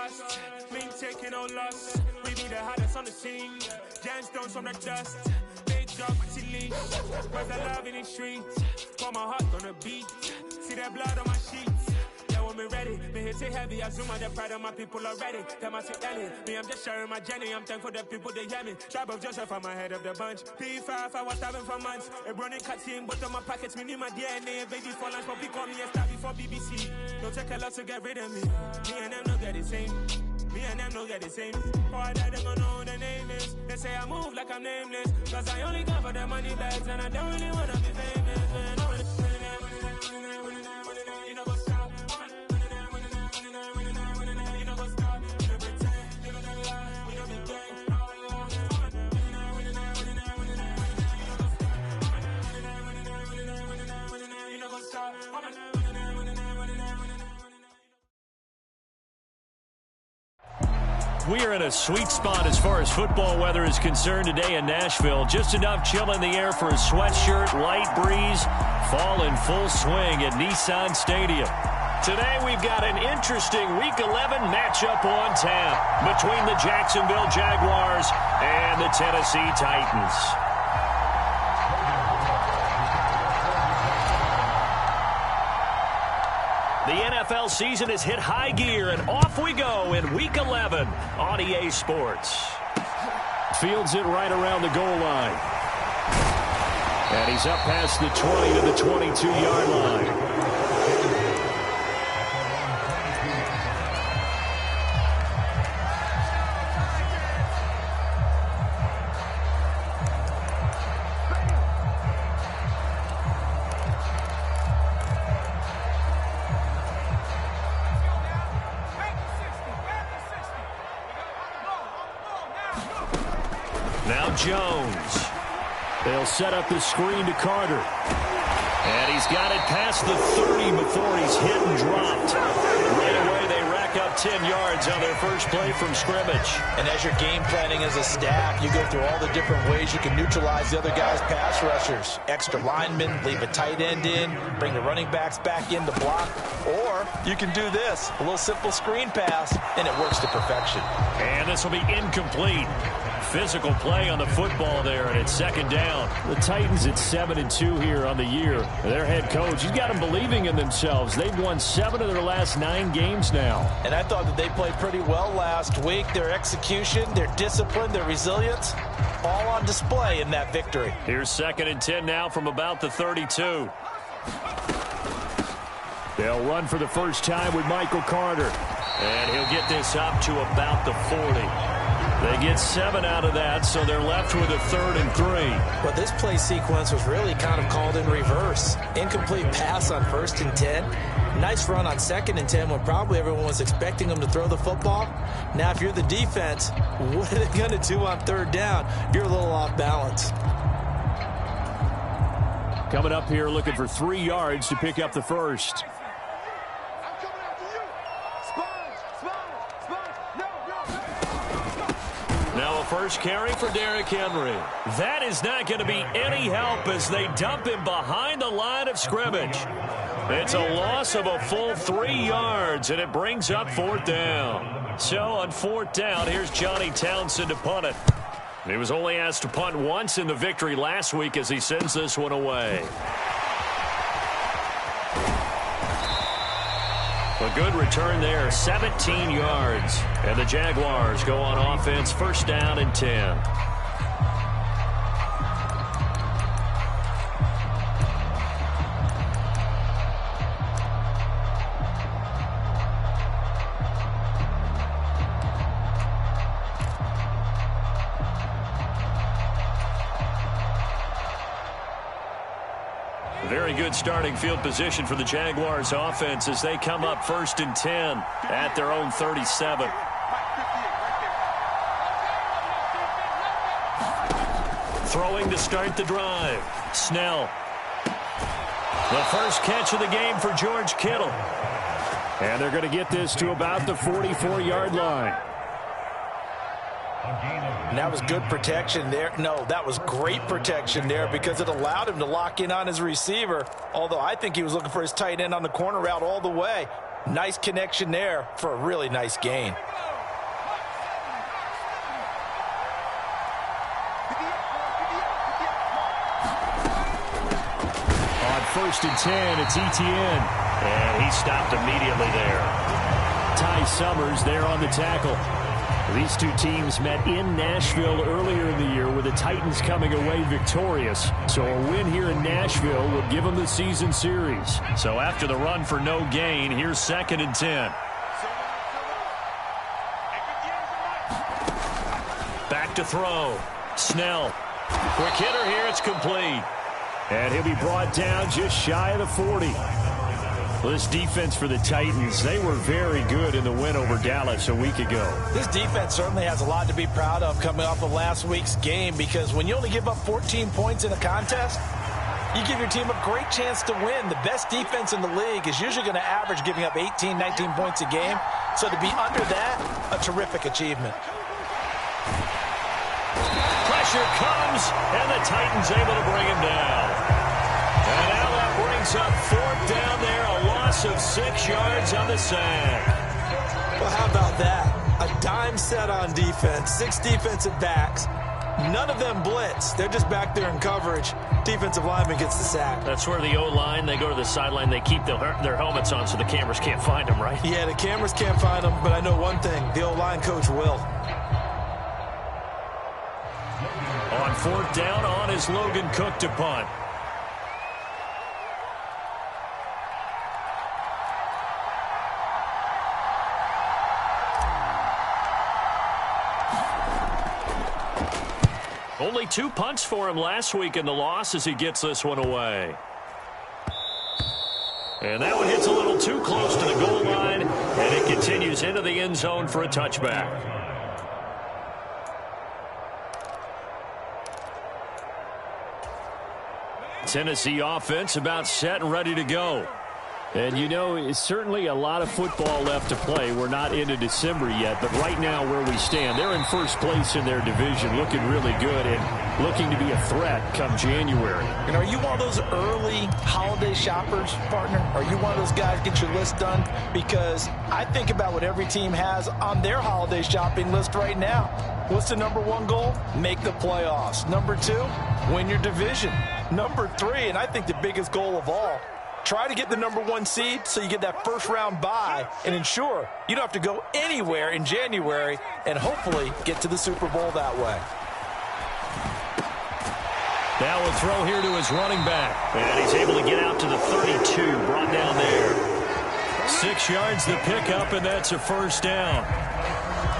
trust. We ain't taking no loss. We be the hottest on the scene. Gemstones from the dust. Big dog, chili. Where's the love in the streets? Pour my heart on the beat. See that blood on my sheets. When me ready, me hit it heavy. I zoom on the pride of my people already. Tell my sit Ellie, me I'm just sharing my journey. I'm thankful the people they hear me. Tribe of Joseph, I'm ahead of the bunch. P5, I was starving for months. A running cutting, but on my pockets, me need my DNA. Baby for lunch, but we call me a star before BBC. Don't take a lot to get rid of me. Me and them no get the same. Me and them no get the same. For I die, they gon' know who the name is. They say I move like I'm nameless. Cause I only come for the money bags. And I don't really wanna be famous. Man, I wanna you know what's up. We are in a sweet spot as far as football weather is concerned today in Nashville. Just enough chill in the air for a sweatshirt, light breeze, fall in full swing at Nissan Stadium. Today we've got an interesting Week 11 matchup on tap between the Jacksonville Jaguars and the Tennessee Titans. The NFL season has hit high gear, and off we go in Week 11 on EA Sports. Fields it right around the goal line. And he's up past the 20 to the 22-yard line. Now Jones. They'll set up the screen to Carter. And he's got it past the 30 before he's hit and dropped. Right away, they rack up 10 yards on their first play from scrimmage. And as you're game planning as a staff, you go through all the different ways you can neutralize the other guy's pass rushers. Extra linemen, leave a tight end in, bring the running backs back in to block. Or you can do this, a little simple screen pass, and it works to perfection. And this will be incomplete. Physical play on the football there, and it's second down. The Titans at 7-2 here on the year. Their head coach, he's got them believing in themselves. They've won 7 of their last 9 games now. And I thought that they played pretty well last week. Their execution, their discipline, their resilience, all on display in that victory. Here's 2nd and 10 now from about the 32. They'll run for the first time with Michael Carter. And he'll get this up to about the 40. They get 7 out of that, so they're left with a 3rd and 3. Well, this play sequence was really kind of called in reverse. Incomplete pass on 1st and 10. Nice run on 2nd and 10 when probably everyone was expecting them to throw the football. Now, if you're the defense, what are they going to do on 3rd down? You're a little off balance. Coming up here looking for 3 yards to pick up the first. Now a first carry for Derrick Henry. That is not going to be any help as they dump him behind the line of scrimmage. It's a loss of a full 3 yards, and it brings up 4th down. So on 4th down, here's Johnny Townsend to punt it. He was only asked to punt once in the victory last week as he sends this one away. A good return there, 17 yards. And the Jaguars go on offense, 1st down and 10. Very good starting field position for the Jaguars offense as they come up 1st and 10 at their own 37. Throwing to start the drive. Snell. The first catch of the game for George Kittle. And they're going to get this to about the 44-yard line. And that was good protection there. No, that was great protection there because it allowed him to lock in on his receiver. Although I think he was looking for his tight end on the corner route all the way. Nice connection there for a really nice gain. On 1st and 10, it's Etienne. And he stopped immediately there. Ty Summers there on the tackle. These two teams met in Nashville earlier in the year with the Titans coming away victorious. So a win here in Nashville would give them the season series. So after the run for no gain, here's 2nd and 10. Back to throw. Snell. Quick hitter here. It's complete. And he'll be brought down just shy of the 40. Well, this defense for the Titans, they were very good in the win over Dallas a week ago. This defense certainly has a lot to be proud of coming off of last week's game, because when you only give up 14 points in a contest, you give your team a great chance to win. The best defense in the league is usually going to average giving up 18, 19 points a game. So to be under that, a terrific achievement. Pressure comes, and the Titans able to bring him down. And now that brings up 4th down there, a loss of 6 yards on the sack. Well, how about that? A dime set on defense, 6 defensive backs. None of them blitz. They're just back there in coverage. Defensive lineman gets the sack. That's where the O-line, they go to the sideline, they keep their helmets on so the cameras can't find them, right? Yeah, the cameras can't find them, but I know one thing. The O-line coach will. On 4th down, on is Logan Cook to punt. Only 2 punts for him last week in the loss as he gets this one away. And that one hits a little too close to the goal line, and it continues into the end zone for a touchback. Tennessee offense about set and ready to go. And, you know, it's certainly a lot of football left to play. We're not into December yet, but right now where we stand, they're in first place in their division, looking really good and looking to be a threat come January. And are you one of those early holiday shoppers, partner? Are you one of those guys get your list done? Because I think about what every team has on their holiday shopping list right now. What's the #1 goal? Make the playoffs. #2, win your division. #3, and I think the biggest goal of all, try to get the #1 seed so you get that first-round bye and ensure you don't have to go anywhere in January and hopefully get to the Super Bowl that way. Now a throw here to his running back. And he's able to get out to the 32, brought down there. 6 yards the pickup, and that's a 1st down.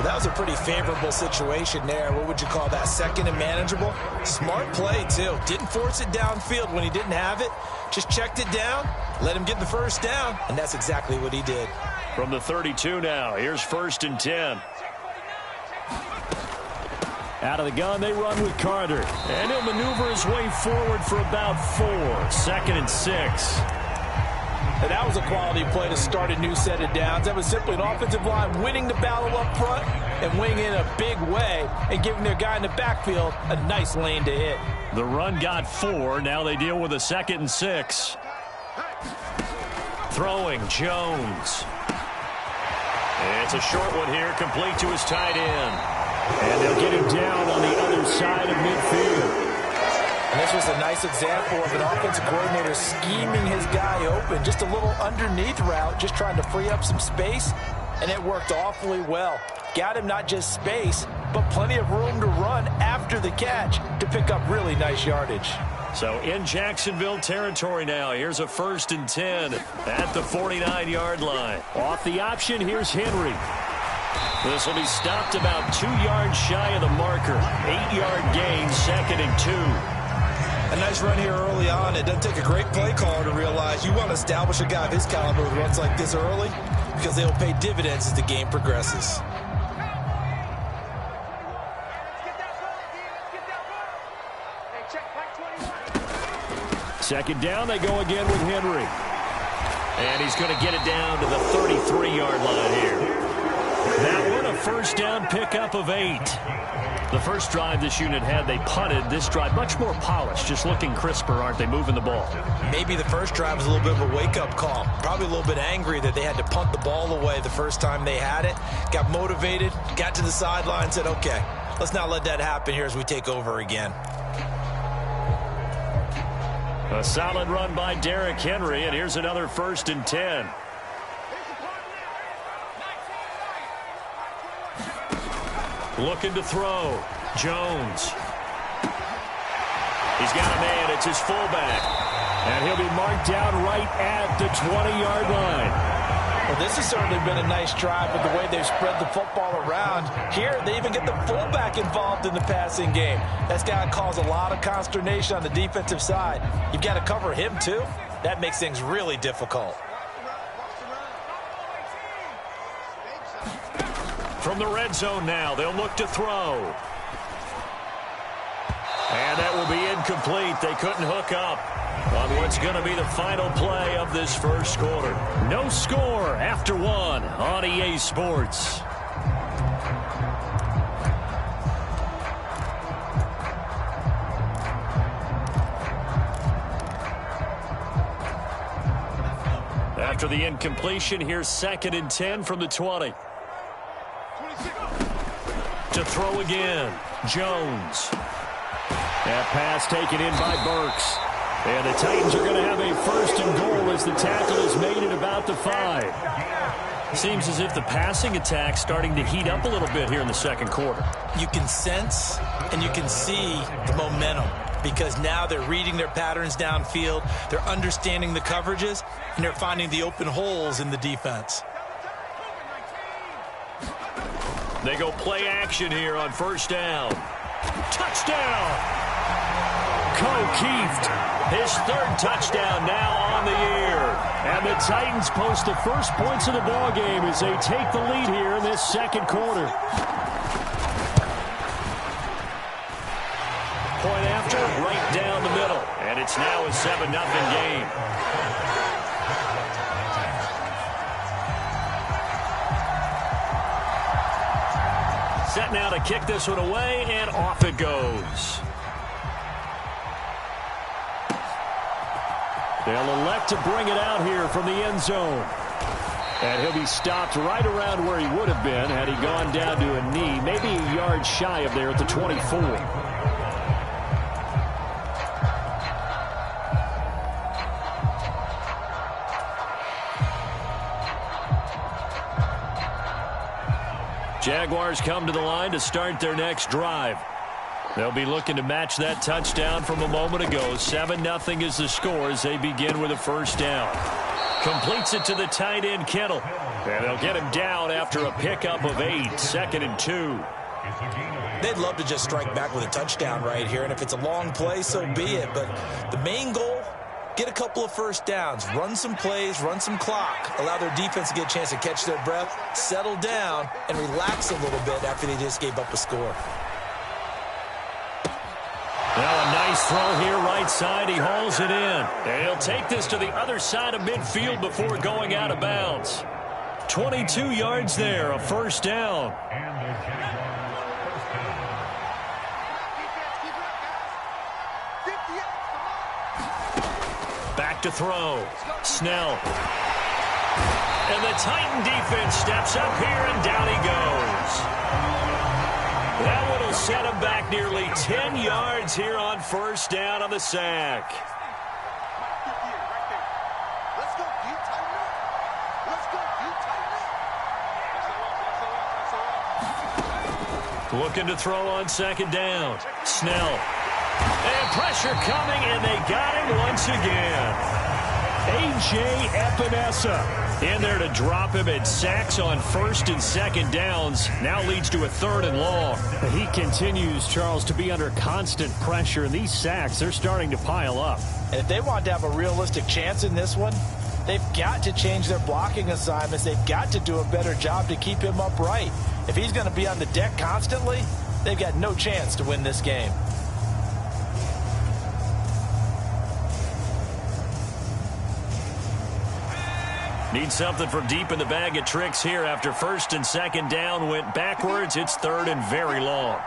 That was a pretty favorable situation there. What would you call that? 2nd and manageable? Smart play, too. Didn't force it downfield when he didn't have it. Just checked it down, let him get the 1st down, and that's exactly what he did. From the 32 now, here's 1st and 10. Out of the gun, they run with Carter. And he'll maneuver his way forward for about 4. 2nd and 6. And that was a quality play to start a new set of downs. That was simply an offensive line winning the battle up front and winning in a big way and giving their guy in the backfield a nice lane to hit. The run got 4. Now they deal with a 2nd and 6. Throwing, Jones. It's a short one here, complete to his tight end. And they'll get him down on the other side of midfield. And this was a nice example of an offensive coordinator scheming his guy open. Just a little underneath route, just trying to free up some space, and it worked awfully well. Got him not just space, but plenty of room to run after the catch to pick up really nice yardage. So in Jacksonville territory now, here's a 1st and 10 at the 49-yard line. Off the option, here's Henry. This will be stopped about 2 yards shy of the marker. 8-yard gain, 2nd and 2. A nice run here early on. It doesn't take a great play caller to realize you want to establish a guy of his caliber with runs like this early because they'll pay dividends as the game progresses. Second down, they go again with Henry. And he's going to get it down to the 33-yard line here. That one, a 1st down pickup of 8. The first drive this unit had, they punted. This drive, much more polished, just looking crisper, aren't they, moving the ball? Maybe the first drive was a little bit of a wake-up call. Probably a little bit angry that they had to punt the ball away the first time they had it. Got motivated, got to the sideline, said, okay, let's not let that happen here as we take over again. A solid run by Derrick Henry, and here's another 1st and 10. Looking to throw. Jones. He's got a man. It's his fullback. And he'll be marked down right at the 20-yard line. Well, this has certainly been a nice drive with the way they've spread the football around. Here, they even get the fullback involved in the passing game. That's got to cause a lot of consternation on the defensive side. You've got to cover him, too. That makes things really difficult. From the red zone now, they'll look to throw. And that will be incomplete. They couldn't hook up on what's going to be the final play of this first quarter. No score after 1 on EA Sports. After the incompletion, here's 2nd and 10 from the 20. To throw again, Jones. That pass taken in by Burks. And the Titans are going to have a 1st and goal as the tackle is made at about the 5. Seems as if the passing attack's starting to heat up a little bit here in the second quarter. You can sense and you can see the momentum because now they're reading their patterns downfield, they're understanding the coverages, and they're finding the open holes in the defense. They go play action here on 1st down. Touchdown! Keeft, his 3rd touchdown now on the year. And the Titans post the first points of the ball game as they take the lead here in this second quarter. Point after, right down the middle. And it's now a 7-0 game. Set now to kick this one away, and off it goes. They'll elect to bring it out here from the end zone. And he'll be stopped right around where he would have been had he gone down to a knee, maybe a yard shy of there at the 24. Jaguars come to the line to start their next drive. They'll be looking to match that touchdown from a moment ago. 7-0 is the score as they begin with a 1st down. Completes it to the tight end, Kittle. And they'll get him down after a pickup of 8. 2nd and 2. They'd love to just strike back with a touchdown right here, and if it's a long play, so be it. But the main goal, get a couple of 1st downs, run some plays, run some clock, allow their defense to get a chance to catch their breath, settle down, and relax a little bit after they just gave up a score. Well, a nice throw here right side. He hauls it in. And he'll take this to the other side of midfield before going out of bounds. 22 yards there, a 1st down. Back to throw. Snell. And the Titan defense steps up here, and down he goes. That one will set him back nearly 10 yards here on 1st down on the sack. Looking to throw on 2nd down. Snell. And pressure coming, and they got him once again. A.J. Epinesa in there to drop him at sacks on 1st and 2nd downs. Now leads to a 3rd and long. He continues, Charles, to be under constant pressure. And these sacks, they're starting to pile up. And if they want to have a realistic chance in this one, they've got to change their blocking assignments. They've got to do a better job to keep him upright. If he's going to be on the deck constantly, they've got no chance to win this game. Need something from deep in the bag of tricks here after 1st and 2nd down went backwards. It's 3rd and very long.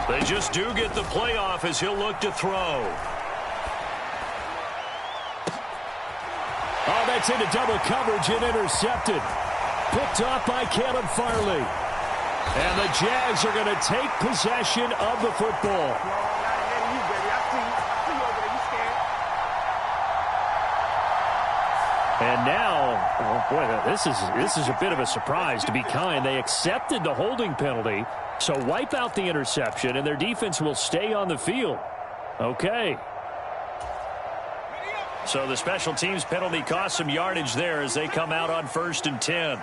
They just do get the playoff as he'll look to throw. Oh, that's into double coverage and intercepted. Picked off by Caleb Farley. And the Jags are going to take possession of the football. And now, oh boy, this is a bit of a surprise, to be kind. They accepted the holding penalty, so wipe out the interception, and their defense will stay on the field. Okay. So the special teams penalty cost some yardage there as they come out on 1st and 10.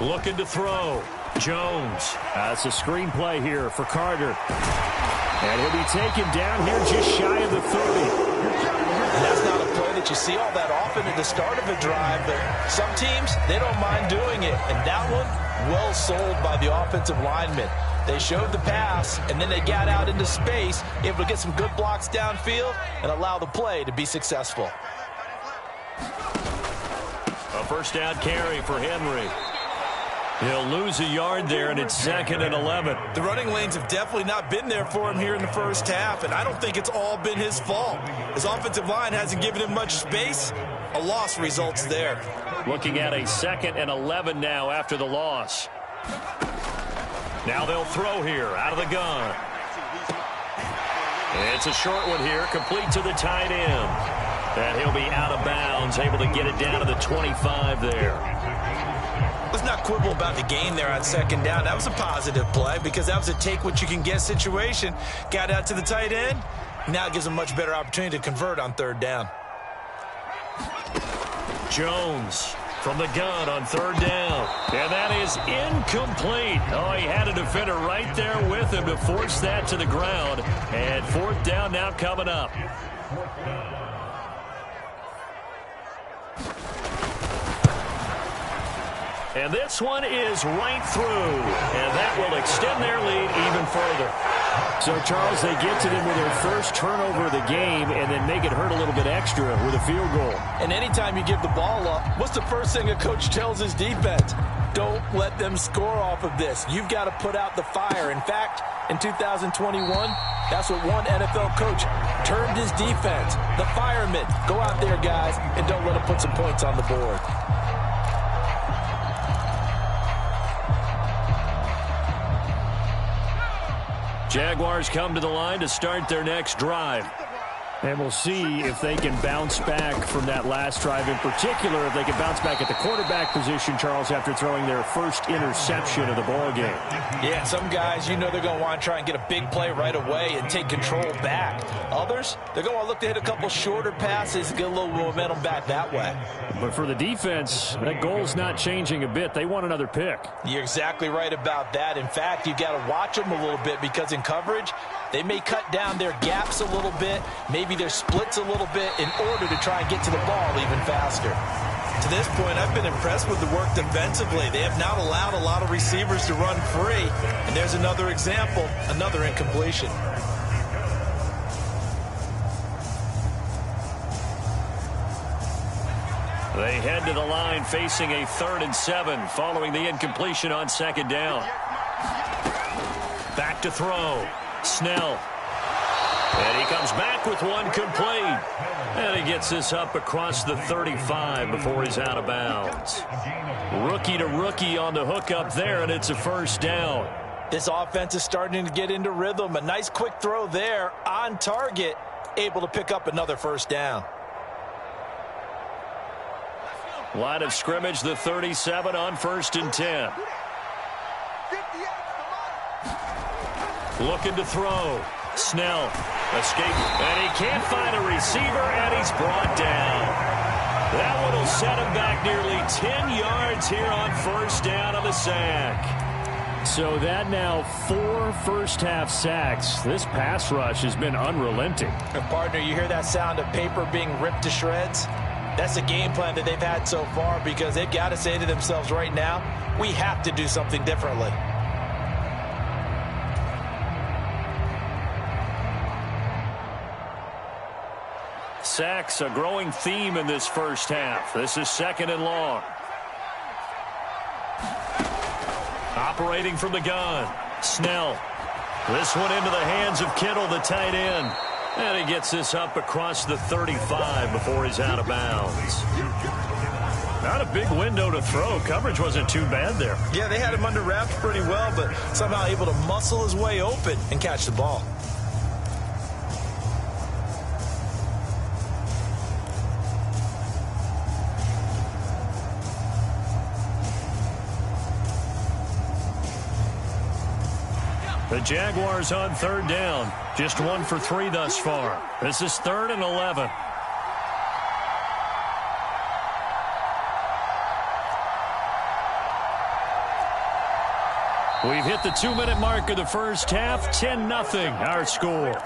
Looking to throw. Jones. That's a screen play here for Carter. And he'll be taken down here just shy of the 30. And that's not a play that you see all that often at the start of a drive, but some teams, they don't mind doing it. And that one, well sold by the offensive lineman. They showed the pass, and then they got out into space, able to get some good blocks downfield and allow the play to be successful. A first down carry for Henry. He'll lose a yard there, and it's 2nd and 11. The running lanes have definitely not been there for him here in the first half, and I don't think it's all been his fault. His offensive line hasn't given him much space. A loss results there. Looking at a 2nd and 11 now after the loss. Now they'll throw here out of the gun. It's a short one here, complete to the tight end. And he'll be out of bounds, able to get it down to the 25 there. Let's not quibble about the gain there on 2nd down. That was a positive play because that was a take-what-you-can-get situation. Got out to the tight end. Now it gives him a much better opportunity to convert on 3rd down. Jones from the gun on 3rd down. And that is incomplete. Oh, he had a defender right there with him to force that to the ground. And 4th down now coming up. And this one is right through. And that will extend their lead even further. So, Charles, they get to them with their first turnover of the game and then make it hurt a little bit extra with a field goal. And anytime you give the ball up, what's the first thing a coach tells his defense? Don't let them score off of this. You've got to put out the fire. In fact, in 2021, that's what one NFL coach termed his defense. The firemen. Go out there, guys, and don't let them put some points on the board. Jaguars come to the line to start their next drive. And we'll see if they can bounce back from that last drive, in particular if they can bounce back at the quarterback position, Charles, after throwing their first interception of the ball game. Yeah, some guys, you know they're going to want to try and get a big play right away and take control back. Others, they're going to want to look to hit a couple shorter passes and get a little momentum back that way. But for the defense, that goal's not changing a bit. They want another pick. You're exactly right about that. In fact, you got to watch them a little bit because in coverage, they may cut down their gaps a little bit, maybe their splits a little bit in order to try and get to the ball even faster. To this point, I've been impressed with the work defensively. They have not allowed a lot of receivers to run free. And there's another example, another incompletion. They head to the line facing a 3rd and 7 following the incompletion on 2nd down. Back to throw. Snell. And he comes back with one complete. And he gets this up across the 35 before he's out of bounds. Rookie to rookie on the hook up there, and it's a 1st down. This offense is starting to get into rhythm. A nice quick throw there on target, able to pick up another 1st down. Line of scrimmage, the 37 on 1st and 10. Looking to throw. Snell. Escape. And he can't find a receiver, and he's brought down. That one will set him back nearly 10 yards here on 1st down on the sack. So that now 4 first-half sacks. This pass rush has been unrelenting. And partner, you hear that sound of paper being ripped to shreds? That's the game plan that they've had so far because they've got to say to themselves right now, we have to do something differently. Sacks, a growing theme in this first half. This is 2nd and long. Operating from the gun. Snell. This one into the hands of Kittle, the tight end. And he gets this up across the 35 before he's out of bounds. Not a big window to throw. Coverage wasn't too bad there. Yeah, they had him under wraps pretty well, but somehow able to muscle his way open and catch the ball. The Jaguars on third down. Just 1 for 3 thus far. This is 3rd and 11. We've hit the 2-minute mark of the first half. 10-0 our score.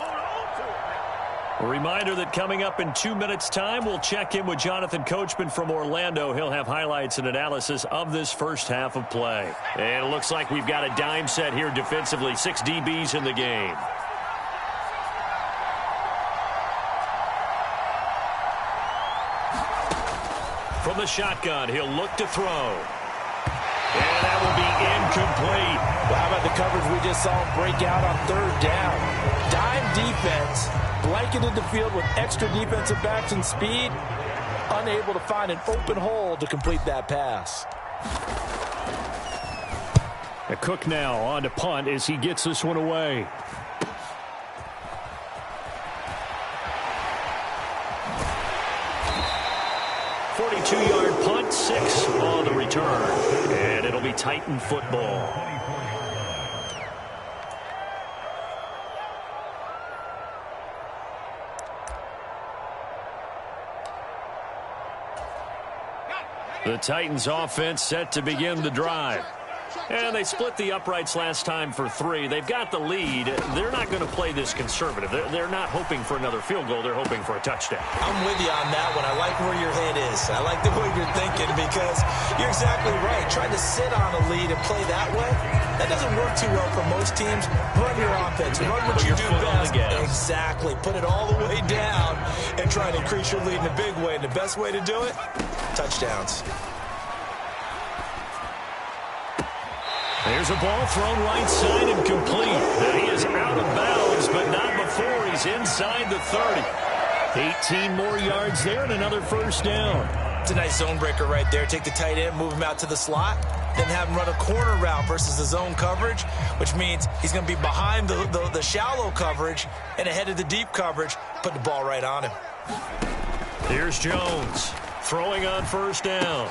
A reminder that coming up in 2 minutes' time, we'll check in with Jonathan Coachman from Orlando. He'll have highlights and analysis of this first half of play. And it looks like we've got a dime set here defensively. 6 DBs in the game. From the shotgun, he'll look to throw. And that will be incomplete. Well, how about the coverage we just saw him break out on third down? Dime defense, blanketed the field with extra defensive backs and speed, unable to find an open hole to complete that pass. A Cook now on to punt as he gets this one away. Yard punt, 6 on the return. And it'll be Titan football. The Titans offense set to begin the drive. And they split the uprights last time for 3. They've got the lead. They're not going to play this conservative. They're not hoping for another field goal. They're hoping for a touchdown. I'm with you on that one. I like where your head is. I like the way you're thinking because you're exactly right. Trying to sit on a lead and play that way, that doesn't work too well for most teams. Run your offense. Run what you do best. Exactly. Put it all the way down and try to increase your lead in a big way. And the best way to do it, touchdowns. There's a ball thrown right side and complete. And he is out of bounds, but not before he's inside the 30. 18 more yards there and another first down. It's a nice zone breaker right there. Take the tight end, move him out to the slot, then have him run a corner route versus the zone coverage, which means he's going to be behind the shallow coverage and ahead of the deep coverage. Put the ball right on him. Here's Jones throwing on first down.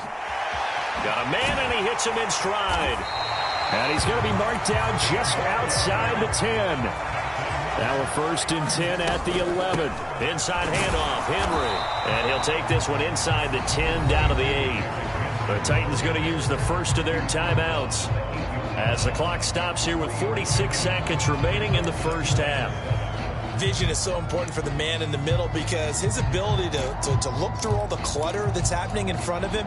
Got a man, and he hits him in stride. And he's going to be marked down just outside the 10. Now a 1st and 10 at the 11. Inside handoff, Henry. And he'll take this one inside the 10 down to the 8. The Titans going to use the first of their timeouts as the clock stops here with 46 seconds remaining in the first half. Vision is so important for the man in the middle because his ability to look through all the clutter that's happening in front of him,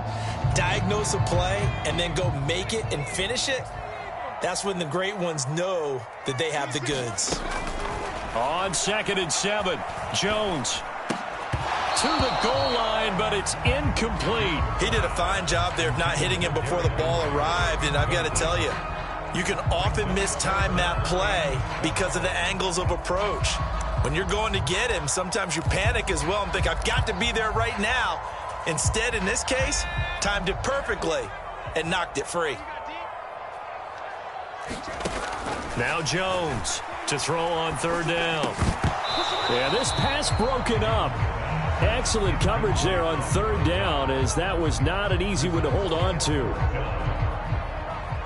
diagnose a play, and then go make it and finish it, that's when the great ones know that they have the goods. On 2nd and 7, Jones to the goal line, but it's incomplete. He did a fine job there of not hitting him before the ball arrived, and I've got to tell you, you can often mistime that play because of the angles of approach. When you're going to get him, sometimes you panic as well and think, I've got to be there right now. Instead, in this case, timed it perfectly and knocked it free. Now Jones to throw on 3rd down. Yeah, this pass broken up. Excellent coverage there on 3rd down, as that was not an easy one to hold on to.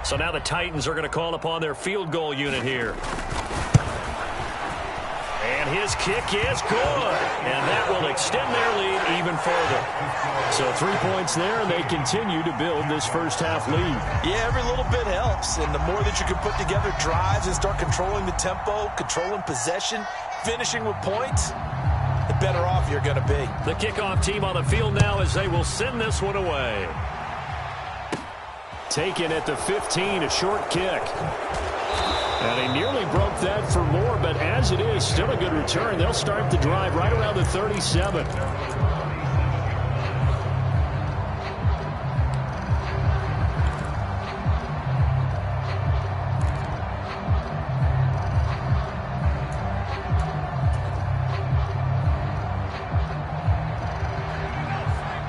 So now the Titans are going to call upon their field goal unit here. And his kick is good. And that will extend their lead even further. So 3 points there, and they continue to build this first half lead. Yeah, every little bit helps. And the more that you can put together drives and start controlling the tempo, controlling possession, finishing with points, the better off you're going to be. The kickoff team on the field now as they will send this one away. Taken at the 15, a short kick. And he nearly broke that for more, but as it is, still a good return. They'll start the drive right around the 37.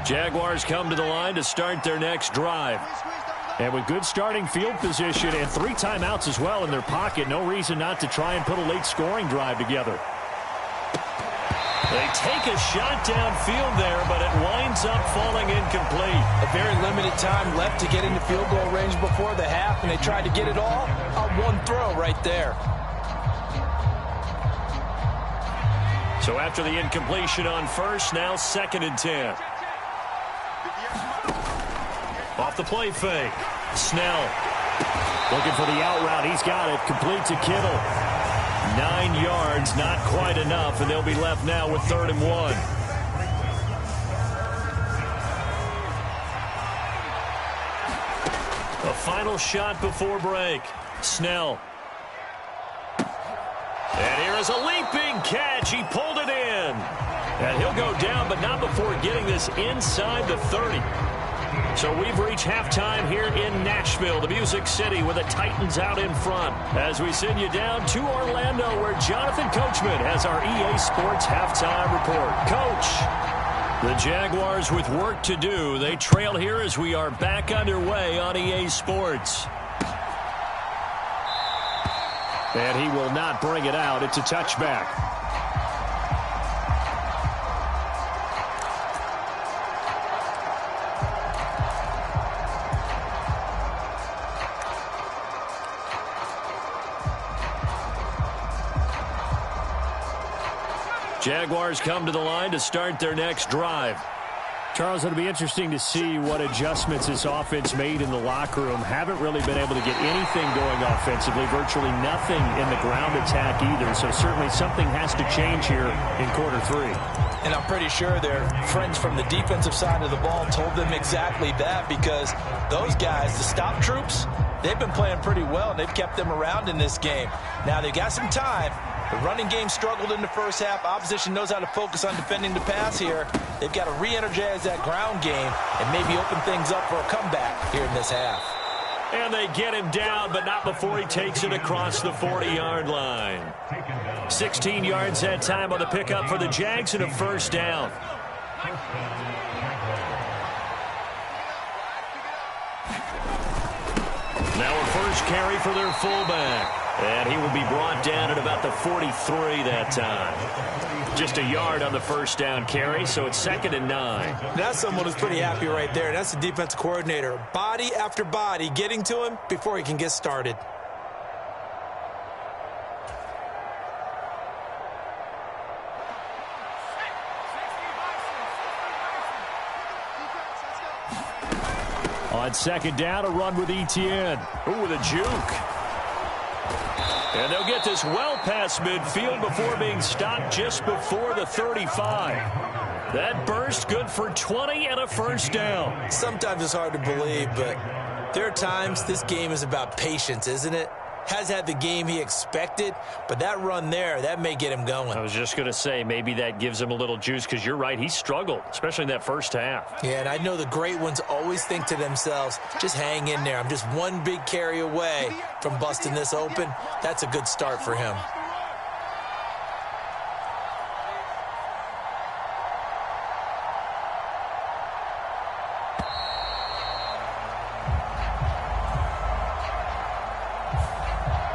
Jaguars come to the line to start their next drive. And with good starting field position and 3 timeouts as well in their pocket, no reason not to try and put a late scoring drive together. They take a shot downfield there, but it winds up falling incomplete. A very limited time left to get into field goal range before the half, and they tried to get it all on one throw right there. So after the incompletion on first, now 2nd and 10. Off the play fake. Snell. Looking for the out route. He's got it. Complete to Kittle. 9 yards, not quite enough, and they'll be left now with 3rd and 1. A final shot before break. Snell. And here is a leaping catch. He pulled it in. And he'll go down, but not before getting this inside the 30. So we've reached halftime here in Nashville, the Music City, with the Titans out in front. As we send you down to Orlando, where Jonathan Coachman has our EA Sports halftime report. Coach, the Jaguars with work to do. They trail here as we are back underway on EA Sports. And he will not bring it out. It's a touchback. Jaguars come to the line to start their next drive. Charles, it'll be interesting to see what adjustments this offense made in the locker room. Haven't really been able to get anything going offensively, virtually nothing in the ground attack either. So certainly something has to change here in quarter 3. And I'm pretty sure their friends from the defensive side of the ball told them exactly that, because those guys, the stop troops, they've been playing pretty well, and they've kept them around in this game. Now they've got some time. The running game struggled in the first half. Opposition knows how to focus on defending the pass here. They've got to re-energize that ground game and maybe open things up for a comeback here in this half. And they get him down, but not before he takes it across the 40-yard line. 16 yards that time on the pickup for the Jags and a first down. Now a first carry for their fullback. And he will be brought down at about the 43 that time. Just a yard on the first down carry, so it's 2nd and 9. That's someone who's pretty happy right there. That's the defense coordinator. Body after body getting to him before he can get started. On 2nd down, a run with Etienne. Ooh, with a juke. And they'll get this well past midfield before being stopped just before the 35. That burst good for 20 and a first down. Sometimes it's hard to believe, but there are times this game is about patience, isn't it? Has had the game he expected, but that run there, that may get him going. I was just going to say, maybe that gives him a little juice, because you're right, he struggled, especially in that first half. Yeah, and I know the great ones always think to themselves, just hang in there. I'm just one big carry away from busting this open. That's a good start for him.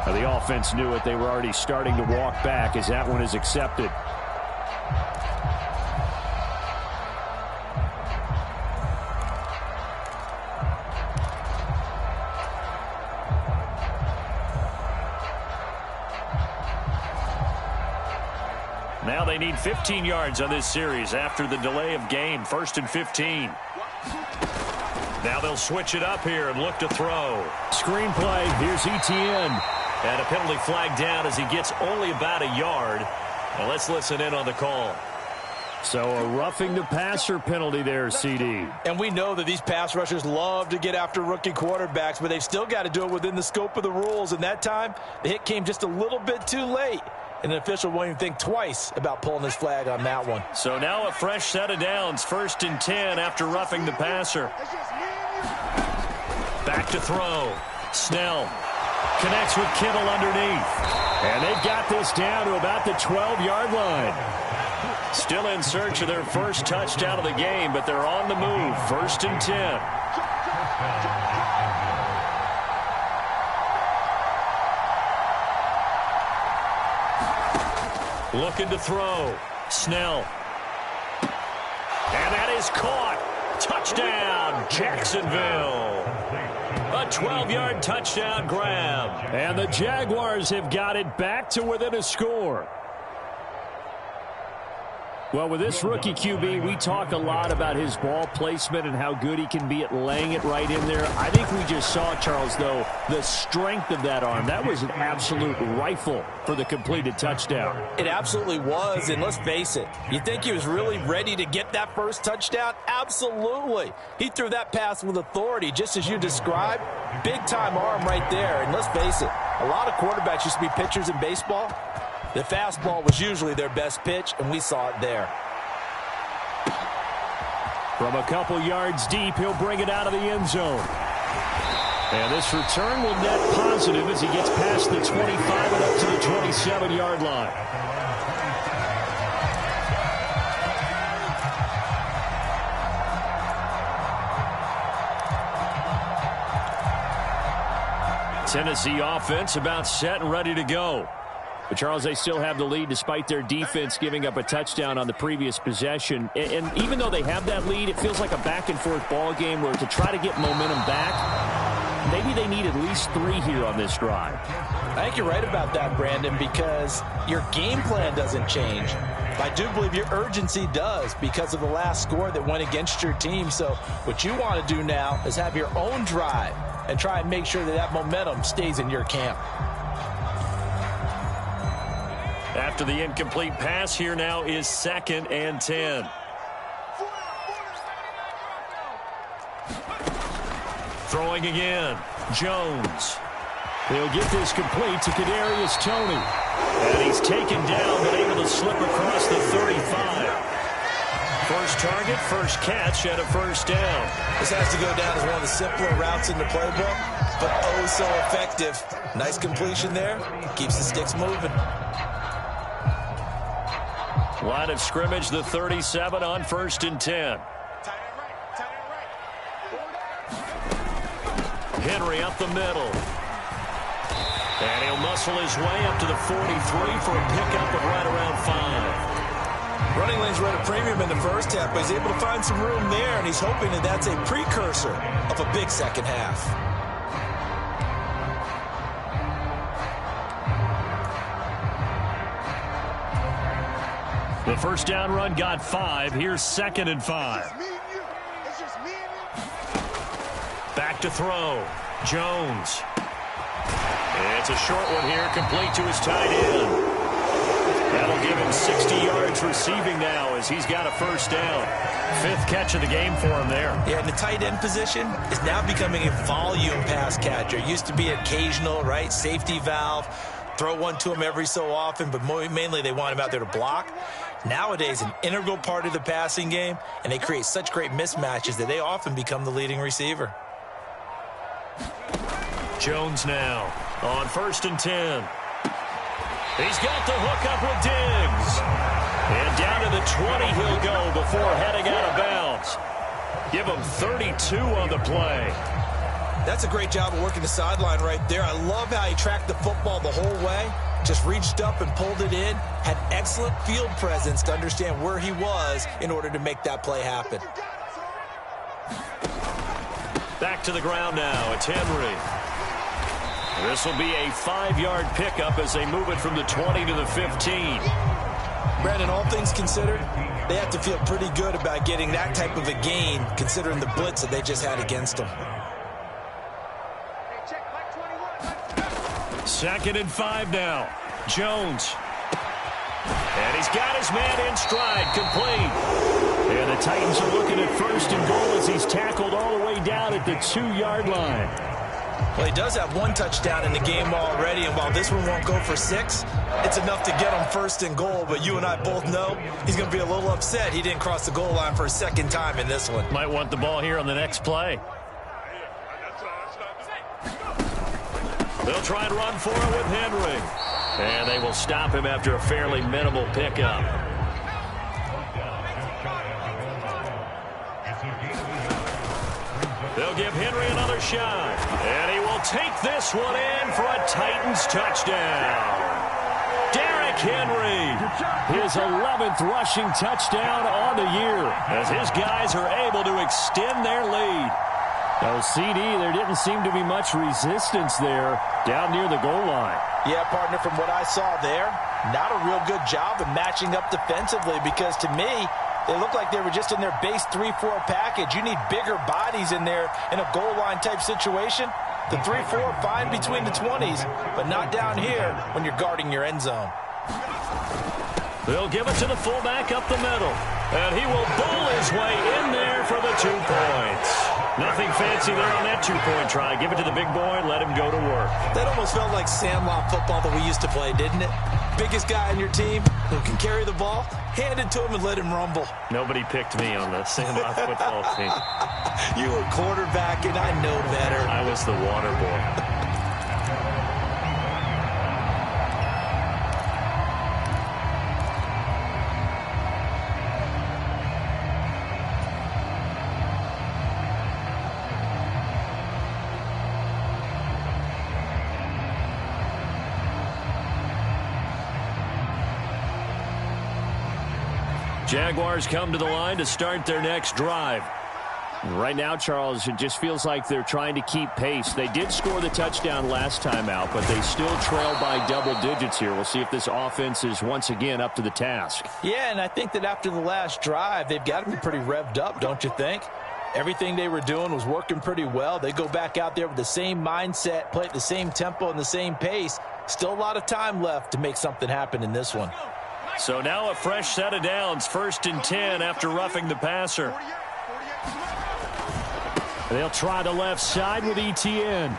The offense knew it. They were already starting to walk back as that one is accepted. Now they need 15 yards on this series after the delay of game. 1st and 15. Now they'll switch it up here and look to throw. Screenplay. Here's Etienne. And a penalty flag down as he gets only about a yard. Now let's listen in on the call. So a roughing the passer penalty there, CD. And we know that these pass rushers love to get after rookie quarterbacks, but they've still got to do it within the scope of the rules. And that time, the hit came just a little bit too late. And an official won't even think twice about pulling his flag on that one. So now a fresh set of downs. 1st and 10 after roughing the passer. Back to throw. Snell connects with Kittle underneath. And they've got this down to about the 12-yard line. Still in search of their first touchdown of the game, but they're on the move. 1st and 10. Looking to throw. Snell. And that is caught. Touchdown, Jacksonville. A 12-yard touchdown grab. And the Jaguars have got it back to within a score. Well, with this rookie QB, we talk a lot about his ball placement and how good he can be at laying it right in there. I think we just saw, Charles, though, the strength of that arm. That was an absolute rifle for the completed touchdown. It absolutely was, and let's face it, you think he was really ready to get that first touchdown? Absolutely. He threw that pass with authority, just as you described. Big-time arm right there, and let's face it, a lot of quarterbacks used to be pitchers in baseball. The fastball was usually their best pitch, and we saw it there. From a couple yards deep, he'll bring it out of the end zone. And this return will net positive as he gets past the 25 and up to the 27-yard line. Tennessee offense about set and ready to go. But, Charles, they still have the lead despite their defense giving up a touchdown on the previous possession. And even though they have that lead, it feels like a back-and-forth ball game where to try to get momentum back, maybe they need at least 3 here on this drive. I think you're right about that, Brandon, because your game plan doesn't change. I do believe your urgency does because of the last score that went against your team. So what you want to do now is have your own drive and try and make sure that that momentum stays in your camp. After the incomplete pass, here now is 2nd and 10. Throwing again. Jones. He'll get this complete to Kadarius Toney. And he's taken down but able to slip across the 35. First target, first catch, and a first down. This has to go down as one of the simpler routes in the playbook, but oh so effective. Nice completion there. Keeps the sticks moving. Line of scrimmage, the 37 on 1st and 10. Henry up the middle. And he'll muscle his way up to the 43 for a pickup of right around 5. Running lanes were at a premium in the first half, but he's able to find some room there, and he's hoping that that's a precursor of a big second half. The first down run got 5. Here's 2nd and 5. Back to throw. Jones. It's a short one here, complete to his tight end. That'll give him 60 yards receiving now as he's got a first down. 5th catch of the game for him there. Yeah, and the tight end position is now becoming a volume pass catcher. It used to be occasional, right? Safety valve. Throw one to him every so often, but mainly they want him out there to block. Nowadays, an integral part of the passing game, and they create such great mismatches that they often become the leading receiver. Jones now on 1st and 10. He's got the hook up with Diggs. And down to the 20 he'll go before heading out of bounds. Give him 32 on the play. That's a great job of working the sideline right there. I love how he tracked the football the whole way. Just reached up and pulled it in. Had excellent field presence to understand where he was in order to make that play happen. Back to the ground now. It's Henry. This will be a 5-yard pickup as they move it from the 20 to the 15. Brandon, all things considered, they have to feel pretty good about getting that type of a gain considering the blitz that they just had against them. 2nd and 5 now. Jones. And he's got his man in stride, complete. And the Titans are looking at 1st and goal as he's tackled all the way down at the 2-yard line. Well, he does have 1 touchdown in the game already, and while this one won't go for 6, it's enough to get him 1st and goal. But you and I both know he's going to be a little upset he didn't cross the goal line for a 2nd time in this one. Might want the ball here on the next play. They'll try and run for it with Henry. And they will stop him after a fairly minimal pickup. They'll give Henry another shot. And he will take this one in for a Titans touchdown. Derrick Henry, his 11th rushing touchdown on the year, as his guys are able to extend their lead. Oh, CD, there didn't seem to be much resistance there down near the goal line. Yeah, partner, from what I saw there, not a real good job of matching up defensively, because to me, they look like they were just in their base 3-4 package. You need bigger bodies in there in a goal line type situation. The 3-4, fine between the 20s, but not down here when you're guarding your end zone. They'll give it to the fullback up the middle, and he will bowl his way in there for the 2 points. Nothing fancy there on that 2-point try. Give it to the big boy, let him go to work. That almost felt like sandlot football that we used to play, didn't it? Biggest guy on your team who can carry the ball, hand it to him and let him rumble. Nobody picked me on the sandlot football team. You were quarterback, and I know better. I was the water boy. Jaguars come to the line to start their next drive. Right now, Charles, it just feels like they're trying to keep pace. They did score the touchdown last time out, but they still trail by double digits here. We'll see if this offense is once again up to the task. Yeah, and I think that after the last drive, they've got to be pretty revved up, don't you think? Everything they were doing was working pretty well. They go back out there with the same mindset, play at the same tempo and the same pace. Still a lot of time left to make something happen in this one. So now a fresh set of downs, 1st and 10 after roughing the passer. They'll try the left side with Etienne.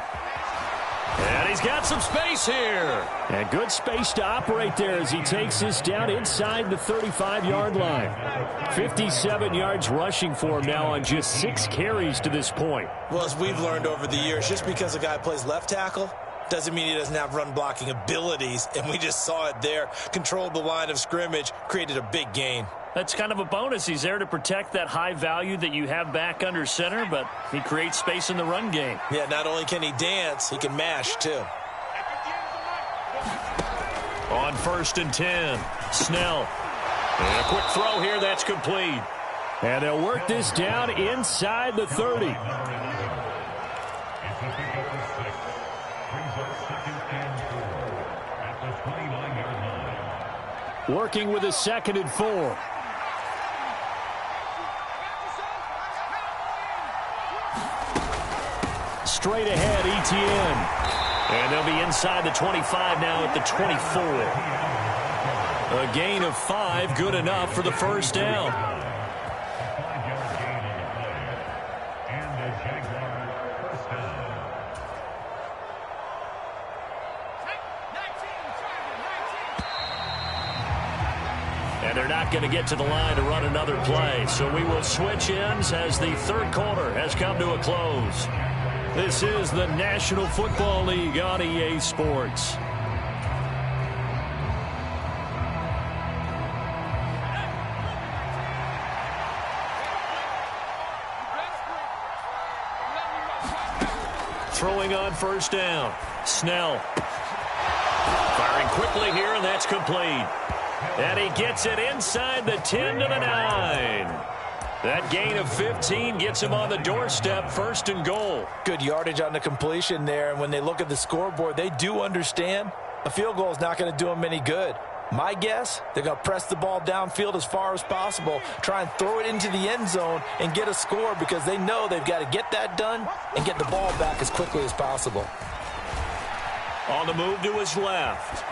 And he's got some space here. And good space to operate there as he takes this down inside the 35-yard line. 57 yards rushing for him now on just 6 carries to this point. Well, as we've learned over the years, just because a guy plays left tackle doesn't mean he doesn't have run blocking abilities, and we just saw it there. Controlled the line of scrimmage, created a big gain. That's kind of a bonus. He's there to protect that high value that you have back under center, but he creates space in the run game. Yeah, not only can he dance, he can mash too. On 1st and 10, Snell. And a quick throw here, that's complete. And they'll work this down inside the 30. Working with a 2nd and 4. Straight ahead, Etienne. And they'll be inside the 25 now at the 24. A gain of 5, good enough for the 1st down. And they're not going to get to the line to run another play. So we will switch ends as the 3rd quarter has come to a close. This is the National Football League on EA Sports. Throwing on 1st down. Snell. Firing quickly here, and that's complete. And he gets it inside the 10 to the 9. That gain of 15 gets him on the doorstep, 1st and goal. Good yardage on the completion there, and when they look at the scoreboard, they do understand a field goal is not going to do them any good. My guess, they're going to press the ball downfield as far as possible, try and throw it into the end zone and get a score, because they know they've got to get that done and get the ball back as quickly as possible. On the move to his left.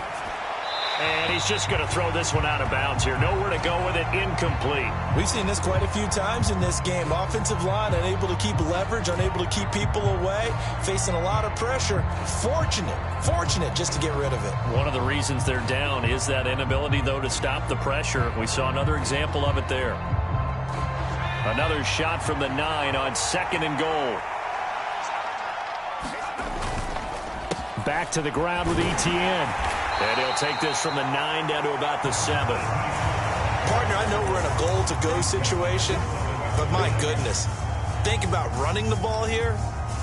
And he's just going to throw this one out of bounds here. Nowhere to go with it. Incomplete. We've seen this quite a few times in this game. Offensive line unable to keep leverage, unable to keep people away, facing a lot of pressure. Fortunate just to get rid of it. One of the reasons they're down is that inability, though, to stop the pressure. We saw another example of it there. Another shot from the 9 on 2nd and goal. Back to the ground with Etienne. And he'll take this from the 9 down to about the 7. Partner, I know we're in a goal-to-go situation, but my goodness, think about running the ball here,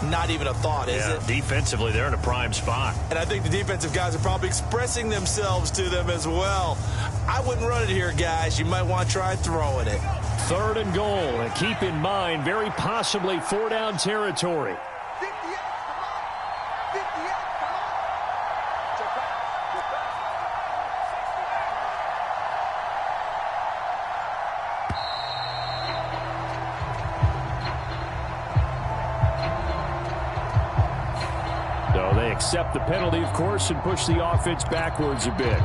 not even a thought, is it? Defensively, they're in a prime spot. And I think the defensive guys are probably expressing themselves to them as well. I wouldn't run it here, guys. You might want to try throwing it. 3rd and goal. And keep in mind, very possibly 4-down territory. So they accept the penalty, of course, and push the offense backwards a bit.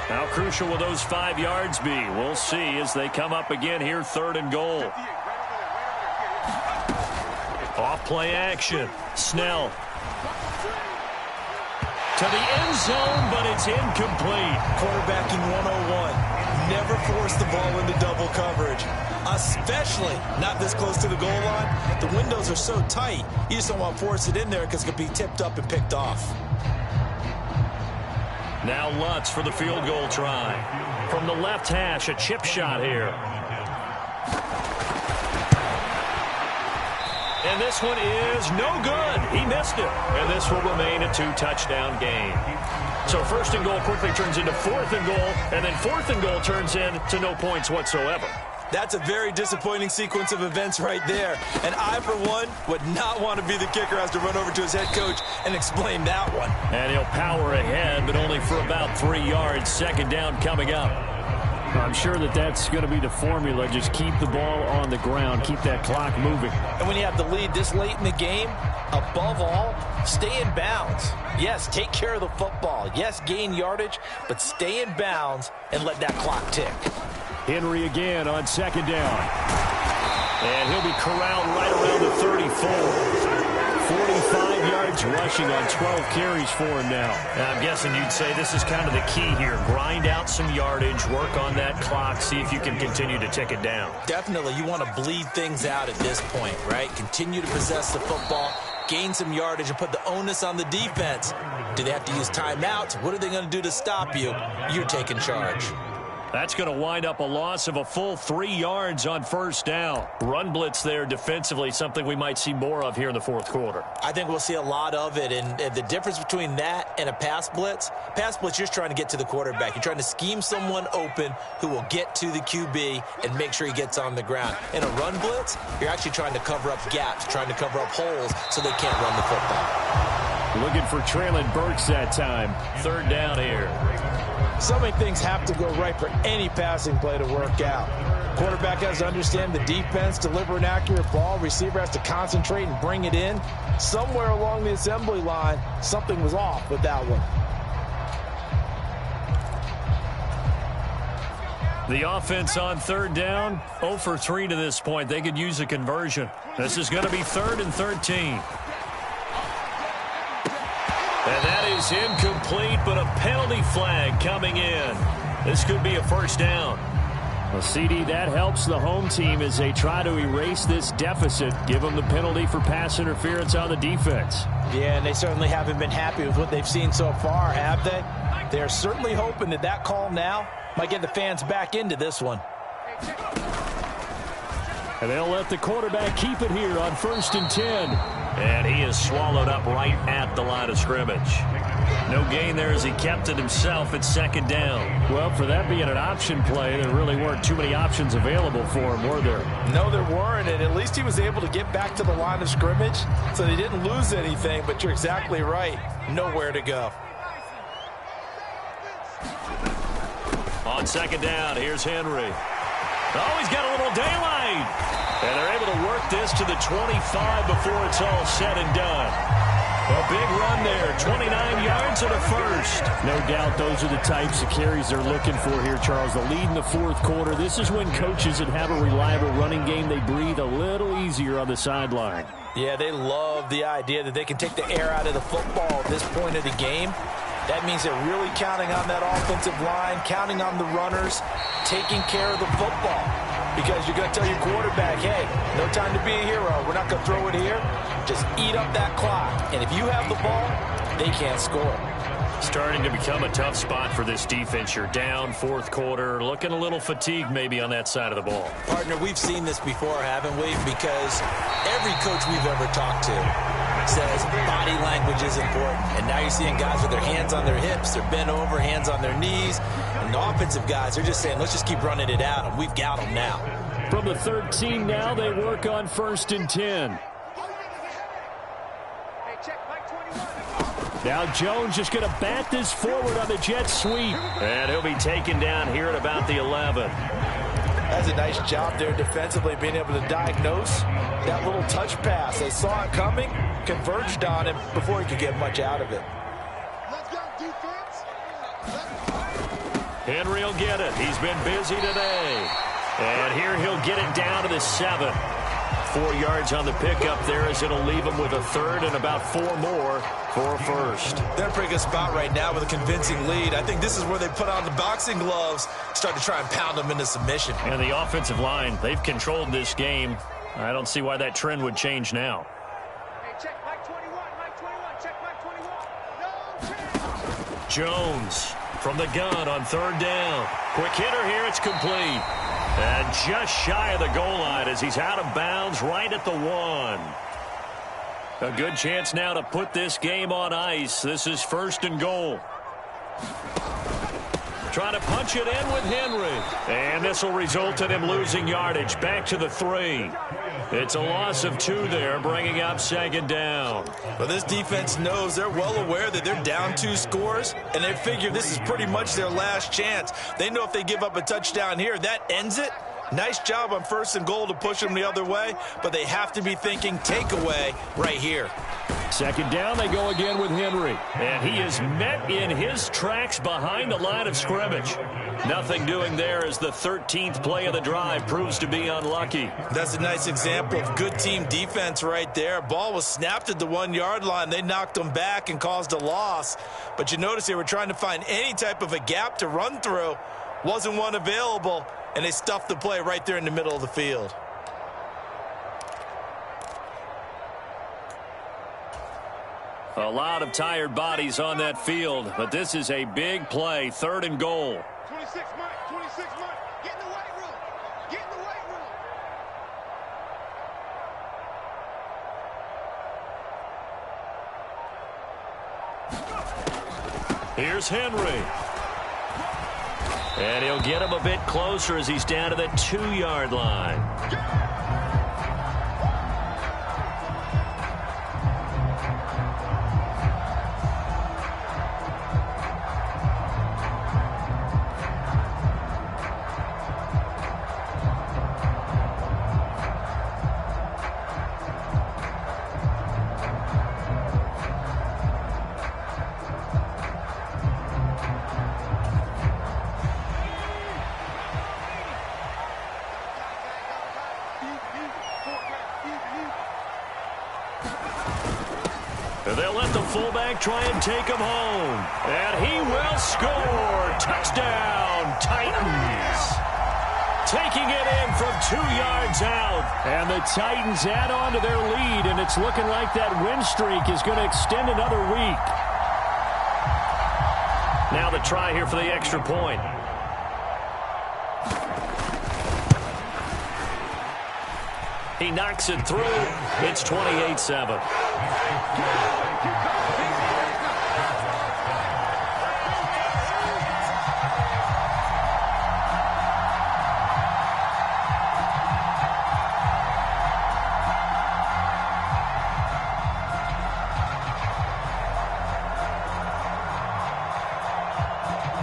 How crucial will those 5 yards be? We'll see as they come up again here, 3rd and goal. Off play action. Snell. To the end zone, but it's incomplete. Quarterbacking 101. Never force the ball into double coverage, especially not this close to the goal line. The windows are so tight, you just don't want to force it in there because it could be tipped up and picked off. Now Lutz for the field goal try. From the left hash, a chip shot here. And this one is no good. He missed it. And this will remain a 2-touchdown game. So 1st and goal quickly turns into 4th and goal, and then 4th and goal turns into no points whatsoever. That's a very disappointing sequence of events right there. And I, for one, would not want to be the kicker who has to run over to his head coach and explain that one. And he'll power ahead, but only for about 3 yards. 2nd down coming up. I'm sure that's going to be the formula. Just keep the ball on the ground. Keep that clock moving. And when you have the lead this late in the game, above all, stay in bounds. Yes, take care of the football. Yes, gain yardage, but stay in bounds and let that clock tick. Henry again on 2nd down. And he'll be corralled right around the 34. 45 yards rushing on 12 carries for him now. And I'm guessing you'd say this is kind of the key here. Grind out some yardage, work on that clock, see if you can continue to tick it down. Definitely, you want to bleed things out at this point, right? Continue to possess the football, gain some yardage, and put the onus on the defense. Do they have to use timeouts? What are they going to do to stop you? You're taking charge. That's going to wind up a loss of a full 3 yards on 1st down. Run blitz there defensively, something we might see more of here in the 4th quarter. I think we'll see a lot of it, and the difference between that and a pass blitz, you're just trying to get to the quarterback. You're trying to scheme someone open who will get to the QB and make sure he gets on the ground. In a run blitz, you're actually trying to cover up gaps, trying to cover up holes so they can't run the football. Looking for Traylon Burks that time. 3rd down here. So many things have to go right for any passing play to work out. Quarterback has to understand the defense, deliver an accurate ball. Receiver has to concentrate and bring it in. Somewhere along the assembly line, something was off with that one. The offense on 3rd down, 0 for 3 to this point. They could use a conversion. This is going to be 3rd and 13. And that is incomplete, but a penalty flag coming in. This could be a 1st down. Well, CD, that helps the home team as they try to erase this deficit. Give them the penalty for pass interference on the defense. Yeah, and they certainly haven't been happy with what they've seen so far, have they? They're certainly hoping that call now might get the fans back into this one. And they'll let the quarterback keep it here on 1st and 10. And he is swallowed up right at the line of scrimmage. No gain there as he kept it himself at 2nd down. Well, for that being an option play, there really weren't too many options available for him, were there? No, there weren't, and at least he was able to get back to the line of scrimmage, so they didn't lose anything, but you're exactly right. Nowhere to go. On 2nd down, here's Henry. Oh, he's got a little daylight. And they're able to work this to the 25 before it's all said and done. A big run there, 29 yards and a 1st. No doubt those are the types of carries they're looking for here, Charles. The lead in the 4th quarter. This is when coaches that have a reliable running game, they breathe a little easier on the sideline. Yeah, they love the idea that they can take the air out of the football at this point of the game. That means they're really counting on that offensive line, counting on the runners, taking care of the football. Because you're going to tell your quarterback, hey, no time to be a hero. We're not going to throw it here. Just eat up that clock. And if you have the ball, they can't score. Starting to become a tough spot for this defense. You're down fourth quarter, looking a little fatigued maybe on that side of the ball. Partner, we've seen this before, haven't we? Because every coach we've ever talked to says body language is important. And now you're seeing guys with their hands on their hips, they're bent over, hands on their knees. And the offensive guys, they're just saying, let's just keep running it out, and we've got them now. From the 13 now, they work on 1st and 10. Now Jones just going to bat this forward on the jet sweep. And he'll be taken down here at about the 11. That's a nice job there defensively, being able to diagnose that little touch pass. They saw it coming, converged on him before he could get much out of it. Let's go, defense. Henry will get it. He's been busy today. And here he'll get it down to the 7. 4 yards on the pickup there as it'll leave him with a third and about 4 more for a first. They're in a pretty good spot right now with a convincing lead. I think this is where they put on the boxing gloves, start to try and pound them into submission. And the offensive line, they've controlled this game. I don't see why that trend would change now. Hey, check Mike 21, Mike 21, check Mike 21. No chance. Jones from the gun on 3rd down. Quick hitter here, it's complete. And just shy of the goal line as he's out of bounds right at the 1. A good chance now to put this game on ice. This is 1st and goal. Trying to punch it in with Henry. And this will result in him losing yardage back to the 3. It's a loss of 2 there, bringing up 2nd down. But this defense knows, they're well aware that they're down 2 scores, and they figure this is pretty much their last chance. They know if they give up a touchdown here, that ends it. Nice job on 1st and goal to push them the other way, but they have to be thinking takeaway right here. 2nd down, they go again with Henry. And he is met in his tracks behind the line of scrimmage. Nothing doing there as the 13th play of the drive proves to be unlucky. That's a nice example of good team defense right there. Ball was snapped at the 1-yard line. They knocked them back and caused a loss. But you notice they were trying to find any type of a gap to run through. Wasn't one available, and they stuffed the play right there in the middle of the field. A lot of tired bodies on that field, but this is a big play, 3rd and goal. 26, Mike, 26, Mike. Get in the weight room. Get in the weight room. Here's Henry. And he'll get him a bit closer as he's down to the 2-yard line. They'll let the fullback try and take him home. And he will score. Touchdown, Titans. Taking it in from 2 yards out. And the Titans add on to their lead, and it's looking like that win streak is going to extend another week. Now the try here for the extra point. He knocks it through. It's 28-7.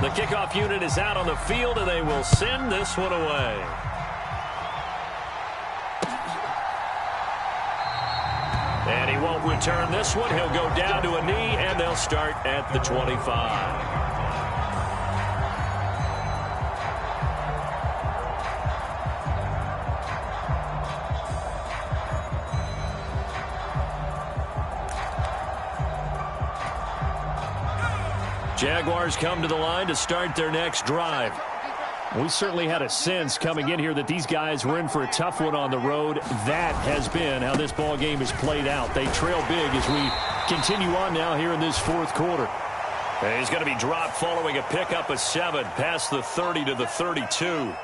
The kickoff unit is out on the field, and they will send this one away. And he won't return this one. He'll go down to a knee, and they'll start at the 25. Jaguars come to the line to start their next drive. We certainly had a sense coming in here that these guys were in for a tough one on the road. That has been how this ball game has played out. They trail big as we continue on now here in this fourth quarter. And he's going to be dropped following a pickup of 7 past the 30 to the 32.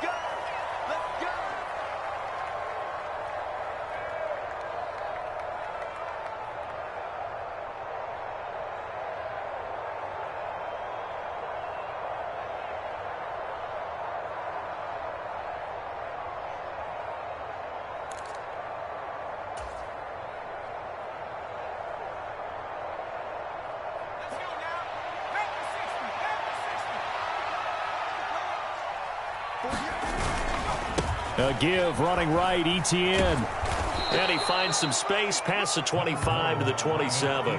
A give running right, Etienne. And he finds some space past the 25 to the 27.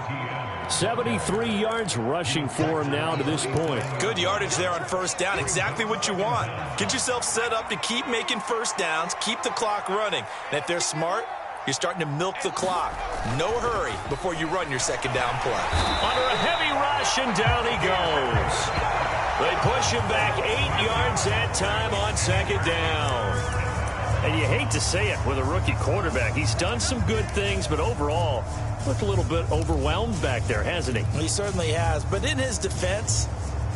73 yards rushing for him now to this point. Good yardage there on first down. Exactly what you want. Get yourself set up to keep making first downs, keep the clock running. And if they're smart, you're starting to milk the clock. No hurry before you run your second down play. Under a heavy rush, and down he goes. They push him back 8 yards that time on second down. And you hate to say it with a rookie quarterback. He's done some good things, but overall, looked a little bit overwhelmed back there, hasn't he? He certainly has. But in his defense,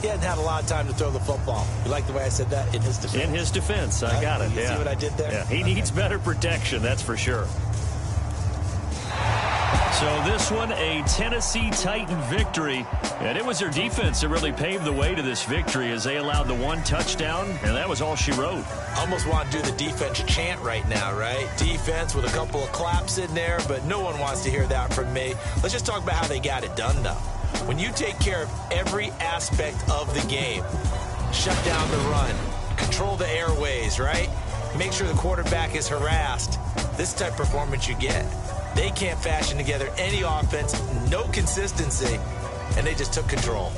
he hasn't had a lot of time to throw the football. You like the way I said that? In his defense. In his defense. I got it. You see what I did there? Yeah, he needs better protection, that's for sure. So this one, a Tennessee Titan victory. And it was their defense that really paved the way to this victory as they allowed the 1 touchdown, and that was all she wrote. Almost want to do the defense chant right now, right? Defense with a couple of claps in there, but no one wants to hear that from me. Let's just talk about how they got it done, though. When you take care of every aspect of the game, shut down the run, control the airways, right? Make sure the quarterback is harassed. This type of performance you get. They can't fashion together any offense, no consistency, and they just took control.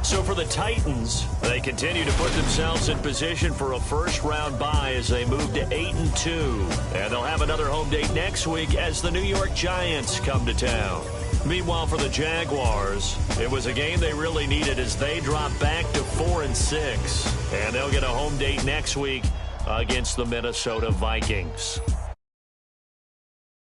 So for the Titans, they continue to put themselves in position for a first-round bye as they move to 8-2. And they'll have another home date next week as the New York Giants come to town. Meanwhile, for the Jaguars, it was a game they really needed as they drop back to 4-6. And they'll get a home date next week against the Minnesota Vikings.